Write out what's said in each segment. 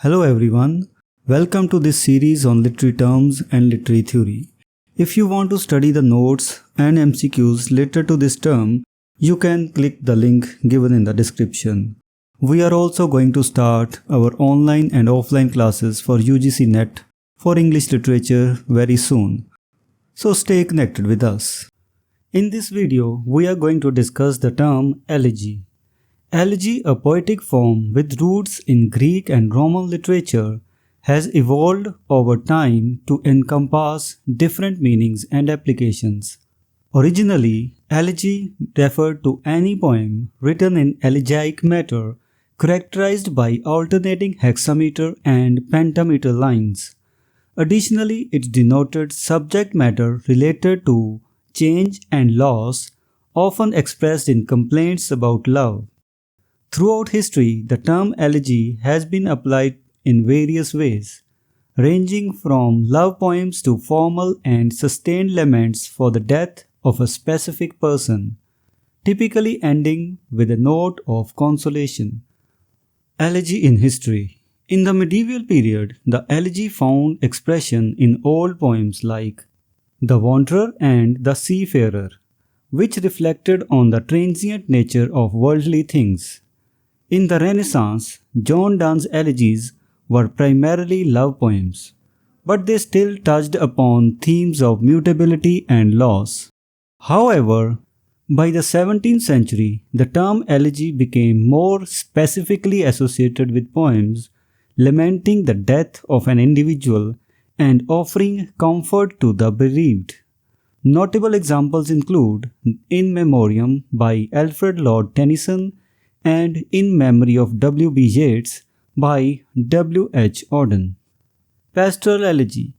Hello everyone, welcome to this series on literary terms and literary theory. If you want to study the notes and MCQs related to this term, you can click the link given in the description. We are also going to start our online and offline classes for UGC NET for English literature very soon. So stay connected with us. In this video, we are going to discuss the term elegy. Elegy, a poetic form with roots in Greek and Roman literature, has evolved over time to encompass different meanings and applications. Originally, elegy referred to any poem written in elegiac meter characterized by alternating hexameter and pentameter lines. Additionally, it denoted subject matter related to change and loss, often expressed in complaints about love. Throughout history, the term elegy has been applied in various ways, ranging from love poems to formal and sustained laments for the death of a specific person, typically ending with a note of consolation. Elegy in history. In the medieval period, the elegy found expression in old poems like The Wanderer and The Seafarer, which reflected on the transient nature of worldly things. In the Renaissance, John Donne's elegies were primarily love poems, but they still touched upon themes of mutability and loss. However, by the 17th century, the term elegy became more specifically associated with poems lamenting the death of an individual and offering comfort to the bereaved. Notable examples include In Memoriam by Alfred Lord Tennyson and In Memory of W. B. Yeats by W. H. Auden. Pastoral elegy.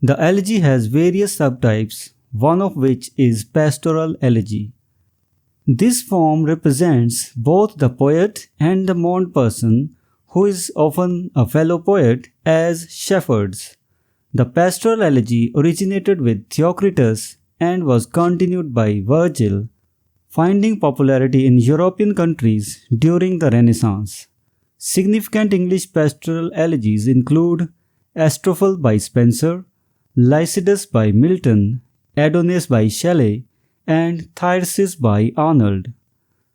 The elegy has various subtypes, one of which is pastoral elegy. This form represents both the poet and the mourned person, who is often a fellow poet, as shepherds. The pastoral elegy originated with Theocritus and was continued by Virgil, finding popularity in European countries during the Renaissance. Significant English pastoral elegies include Astrophel by Spenser, Lycidas by Milton, Adonis by Shelley, and Thyrsis by Arnold.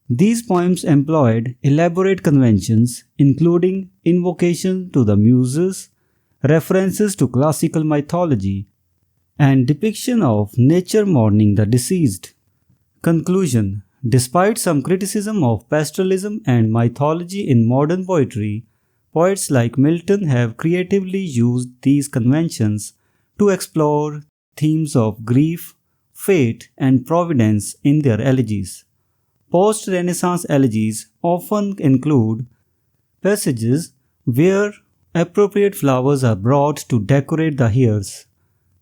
These poems employed elaborate conventions including invocation to the muses, references to classical mythology, and depiction of nature mourning the deceased. Conclusion. Despite some criticism of pastoralism and mythology in modern poetry, poets like Milton have creatively used these conventions to explore themes of grief, fate, and providence in their elegies. Post-Renaissance elegies often include passages where appropriate flowers are brought to decorate the hearse.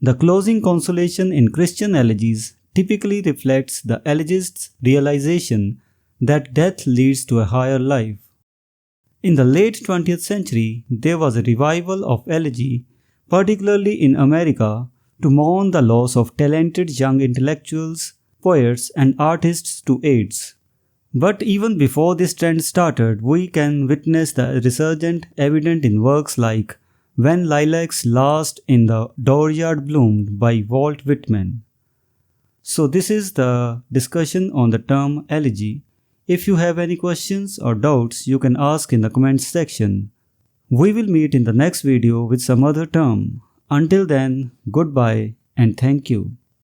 The closing consolation in Christian elegies typically reflects the elegist's realization that death leads to a higher life. In the late 20th century, there was a revival of elegy, particularly in America, to mourn the loss of talented young intellectuals, poets, and artists to AIDS. But even before this trend started, we can witness the resurgence evident in works like When Lilacs Last in the Dooryard Bloomed by Walt Whitman. So this is the discussion on the term elegy. If you have any questions or doubts, you can ask in the comments section. We will meet in the next video with some other term. Until then, goodbye and thank you.